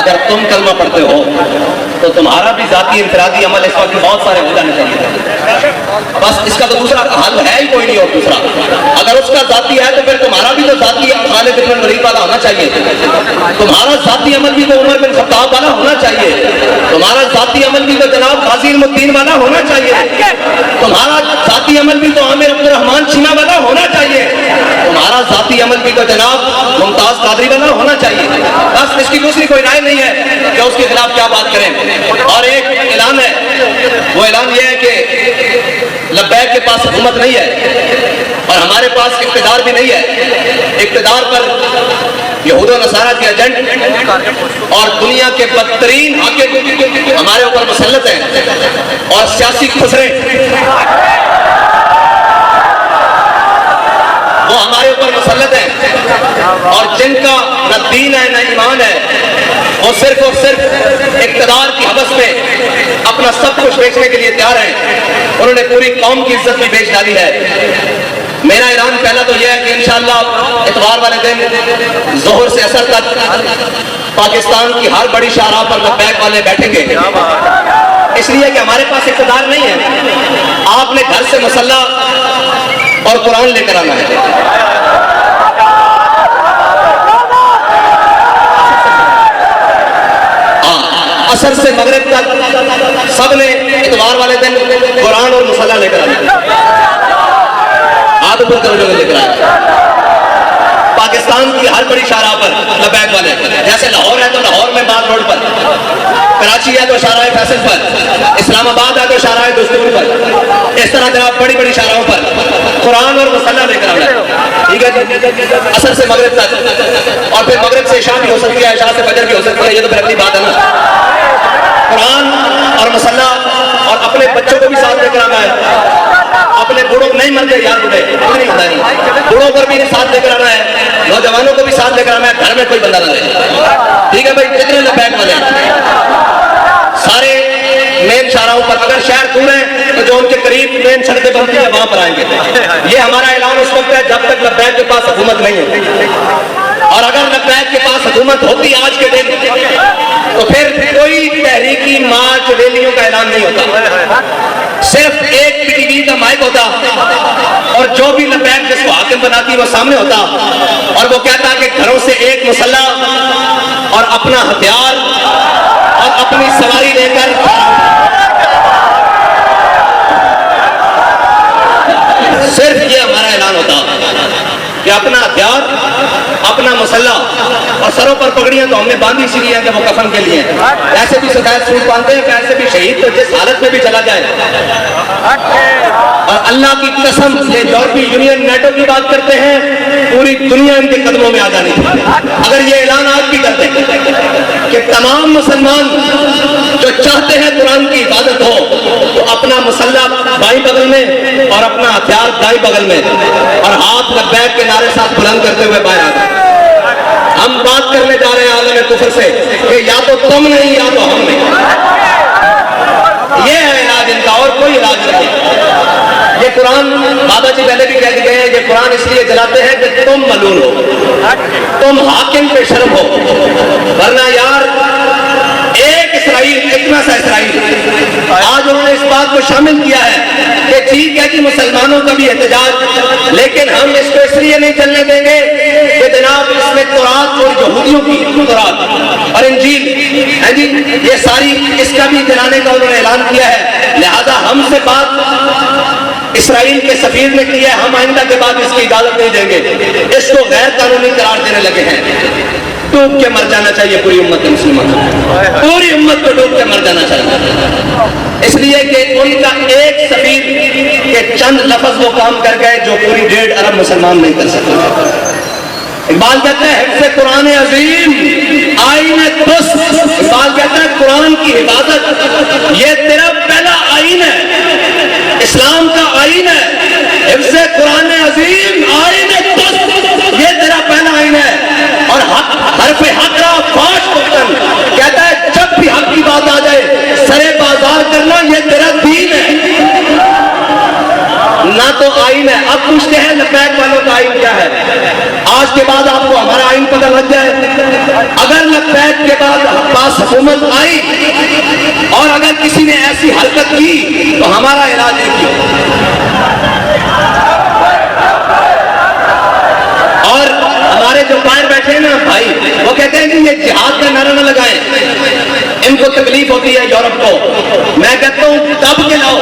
अगर तुम कलमा पढ़ते हो तो तुम्हारा भी जाती इंफरादी अमल इस वक्त बहुत सारे हो जाने चाहिए। बस इसका तो दूसरा हल है ही कोई नहीं। और दूसरा, अगर उसका जाती है तो फिर तुम्हारा भी तो जाती खालिद बिन वलीद वाला होना चाहिए। तुम्हारा जाती अमल भी तो उमर बिन खत्ताब वाला होना चाहिए। तुम्हारा जाती अमल भी तो जनाब गाजी इल्मुद्दीन वाला होना चाहिए। तुम्हारा जाती अमल भी तो आमिर अब्दुल रहमान चीमा वाला होना चाहिए। तुम्हारा जाती अमल भी तो जनाब मुमताज कादरी वाला होना चाहिए। बस इसकी दूसरी कोई राय नहीं है कि उसके खिलाफ क्या बात करें। और एक ऐलान है, वो ऐलान ये है कि लब्बैक के पास हुकूमत नहीं है और हमारे पास इक़्तिदार भी नहीं है। इक़्तिदार पर यहूद और नसारा के एजेंट और दुनिया के बदतरीन हाकिम हमारे ऊपर मुसल्लत हैं और सियासी खुसरे वो हमारे ऊपर मुसल्लत हैं और जिनका न दीन है न ईमान है, वो सिर्फ और सिर्फ इक़्तिदार की हवस में अपना सब कुछ बेचने के लिए तैयार हैं। उन्होंने पूरी कौम की इज्जत भी बेच डाली है। मेरा ऐलान पहला तो यह है कि इंशाअल्लाह इतवार वाले दिन ज़ोहर से असर तक पाकिस्तान की हर बड़ी शाहराह पर लब्बैक वाले बैठेंगे, इसलिए कि हमारे पास इक़्तिदार नहीं है। आपने घर से मसल्ला और कुरान लेकर आना है। असर से मगरिब तक सबने इतवार वाले दिन कुरान और मसल्ला लेकर आना। हाथ ऊपर करो जो लेकर आए। पाकिस्तान की हर बड़ी शाहराह पर लब्बैक वाले, जैसे लाहौर है तो लाहौर में बाग रोड पर, कराची है तो शाहराह फैसल पर, इस्लामाबाद है तो शाहराह दस्तूर पर, इस तरह जनाब बड़ी बड़ी शाहराहों पर कुरान और मसल्ला लेकर आना है। ठीक है, असर से मगरिब तक, और फिर मगरिब से इशा भी हो सकती है, इशा से फजर भी हो सकती है। ये तो फिर अगली बात है ना। कुरान और मसल्ला और अपने बच्चों को भी साथ लेकर आना है। अपने बूढ़ों नहीं मर गए यार, बूढ़े नहीं होता है, बूढ़ों पर भी साथ लेकर आना है, नौजवानों को भी साथ लेकर आना है। घर में कोई बंदा ना रहे। ठीक है भाई, जितने लब्बैक वाले सारे मेन शाहराहों पर, अगर शहर दूर है तो जो उनके करीब मेन सड़कें बनती है वहां पर आएंगे। ये हमारा ऐलान उस वक्त है जब तक लब्बैक के पास हुकूमत नहीं है। और अगर लब्बैक के पास हुकूमत होती आज के दिन तो फिर कोई तहरीकी मार्च रैलियों का ऐलान नहीं होता, सिर्फ एक टीवी का माइक होता और जो भी लब्बैक जिसको हाकिम बनाती वो सामने होता और वो कहता कि घरों से एक मुसल्ला और अपना हथियार और अपनी सवारी लेकर सिर्फ ये हमारा ऐलान होता कि अपना हथियार अपना मसल्ला और सरों पर पगड़ियां तो हमने बांधी इसीलिए है कि वो कफन के लिए। ऐसे भी सफेद सूट बांधते हैं, ऐसे भी शहीद तो जिस हालत में भी चला जाए। और अल्लाह की कसम, ये यूरोपीय यूनियन नेटो की बात करते हैं, पूरी दुनिया इनके कदमों में आ जानी थी। अगर ये ऐलान आज भी करते कि तमाम मुसलमान जो चाहते हैं कुरान की इबादत हो तो अपना मुसल्ला बाईं बगल में और अपना हथियार दाईं बगल में और हाथ लब्बैक के नारे साथ बुलंद करते हुए बाहर आ गए। हम बात करने जा रहे हैं आलम कुफर से कि या तो तुम नहीं या तो हम नहीं। ये है इलाज इनका, और कोई इलाज नहीं। ये कुरान बाबा जी पहले भी कह गए हैं, ये कुरान इसलिए जलाते हैं कि तुम मलून हो, तुम हाकिम पे शर्म हो, वरना यार एक इसराइल, इतना सा इसराइल आज उन्होंने इस बात को शामिल किया है कि ठीक है कि मुसलमानों का भी एहतजाज, लेकिन हम इसको इसलिए नहीं चलने देंगे कि जनाब इसमें कुरान और यहूदियों की कुरान और इंजील है जी, ये सारी इसका भी जलाने का उन्होंने ऐलान किया है। लिहाजा हमसे बात इसराइल के सफीर ने की है, हम आइंदा के बाद इसकी इजाजत नहीं देंगे। इसको गैर कानूनी करार देने लगे हैं। डूब के मर जाना चाहिए पूरी उम्मत मुसलमान, पूरी उम्मत को डूब के मर जाना चाहिए, इसलिए कि उनका एक सफीर के चंद लफ्ज वो काम कर गए जो पूरी 1.5 अरब मुसलमान नहीं कर सकते। इकबाल कहता है हिफ्ज़ कुरान अज़ीम आईन दुस्त, इकबाल कहता है कुरान की हिफाजत ये तेरा पहला आईन है, इस्लाम का आईन है। हिफ्ज़ कुरान अज़ीम आईन दुस्त ये तेरा पहला आईन है। और हर्फ हक का फाश पुख्तन कहता है जब भी हक की बात आ जाए सरे बाजार करना ये तेरा दीन है, ना तो आईन है। अब पूछते हैं लब्बैक वालों का आईन क्या है? आज के बाद आपको हमारा आईन पता लग जाए। अगर लब्बैक के बाद हुकूमत आई और अगर किसी ने ऐसी हरकत की तो हमारा इलाज एक ही और हमारे जो कायर बैठे हैं ना भाई, वो कहते हैं कि ये जिहाद का नारा न लगाएं, इनको तकलीफ होती है यूरोप को। मैं कहता हूं दब के लाओ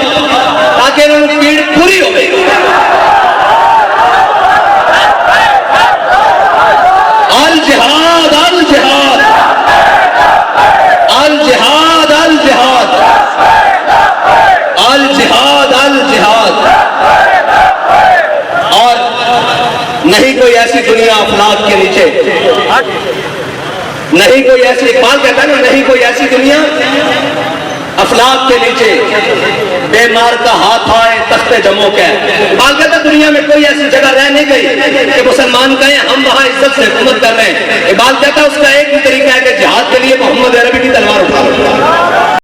ताकि उनकी पीड़ पूरी हो गई। अल जिहाद अल जिहाद अल जिहाद अल जिहाद अल जिहाद अल जिहाद। और नहीं कोई ऐसी दुनिया अफलाक के नीचे, नहीं कोई ऐसी, इकबाल कहता है ना, नहीं कोई ऐसी दुनिया अफलाक के नीचे बेमार का हाथ आए तख्ते जमो के। इकबाल कहता दुनिया में कोई ऐसी जगह रह नहीं गई कि मुसलमान कहें हम वहां इज्जत से हुकूमत कर रहे हैं। इकबाल कहता उसका एक